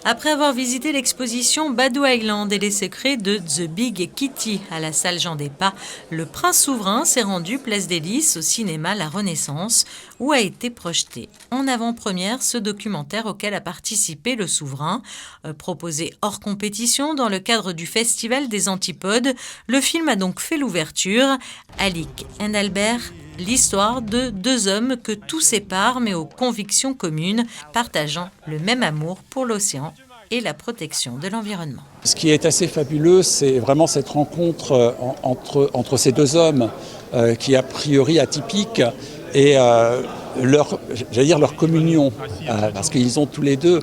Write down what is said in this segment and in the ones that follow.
Après avoir visité l'exposition Badou Island et les secrets de The Big Kitty à la salle Jean Despas, le prince souverain s'est rendu place des Lys au cinéma La Renaissance, où a été projeté en avant-première ce documentaire auquel a participé le souverain. Proposé hors compétition dans le cadre du Festival des Antipodes, le film a donc fait l'ouverture. Alick et Albert, l'histoire de deux hommes que tout sépare mais aux convictions communes, partageant le même amour pour l'océan et la protection de l'environnement. Ce qui est assez fabuleux, c'est vraiment cette rencontre entre ces deux hommes qui est a priori atypique et leur communion, parce qu'ils ont tous les deux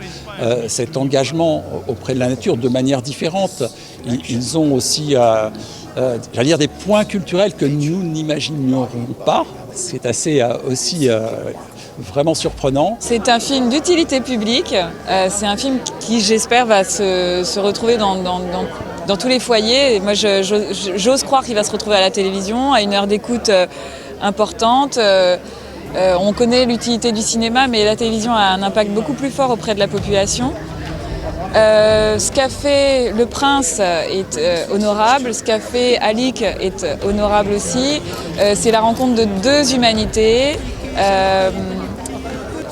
cet engagement auprès de la nature de manière différente. Ils ont aussi des points culturels que nous n'imaginerons pas. C'est assez aussi vraiment surprenant. C'est un film d'utilité publique. C'est un film qui, j'espère, va se retrouver dans tous les foyers. Et moi, j'ose croire qu'il va se retrouver à la télévision, à une heure d'écoute importante. On connaît l'utilité du cinéma, mais la télévision a un impact beaucoup plus fort auprès de la population. Ce qu'a fait le prince est honorable, ce qu'a fait Alick est honorable aussi. C'est la rencontre de deux humanités.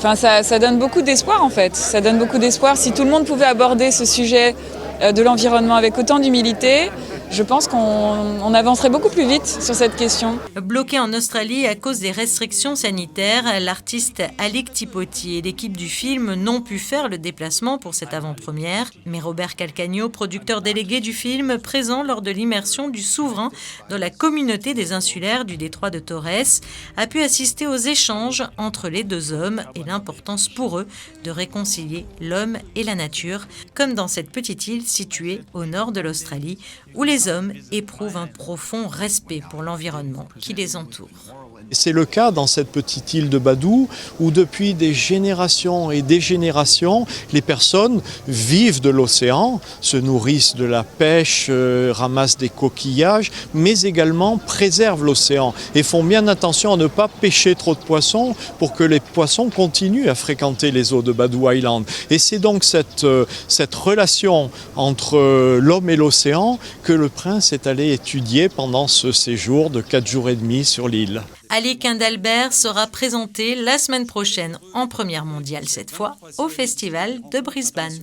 Ça donne beaucoup d'espoir en fait. Ça donne beaucoup d'espoir. Si tout le monde pouvait aborder ce sujet de l'environnement avec autant d'humilité, je pense qu'on avancerait beaucoup plus vite sur cette question. Bloqué en Australie à cause des restrictions sanitaires, l'artiste Alick Tipoti et l'équipe du film n'ont pu faire le déplacement pour cette avant-première. Mais Robert Calcagno, producteur délégué du film, présent lors de l'immersion du souverain dans la communauté des insulaires du détroit de Torres, a pu assister aux échanges entre les deux hommes et l'importance pour eux de réconcilier l'homme et la nature, comme dans cette petite île située au nord de l'Australie, où les hommes éprouvent un profond respect pour l'environnement qui les entoure. C'est le cas dans cette petite île de Badou où depuis des générations et des générations, les personnes vivent de l'océan, se nourrissent de la pêche, ramassent des coquillages, mais également préservent l'océan et font bien attention à ne pas pêcher trop de poissons pour que les poissons continuent à fréquenter les eaux de Badou Island. Et c'est donc cette relation entre l'homme et l'océan que le prince est allé étudier pendant ce séjour de 4 jours et demi sur l'île. Alick et Albert sera présenté la semaine prochaine en première mondiale cette fois au Festival de Brisbane.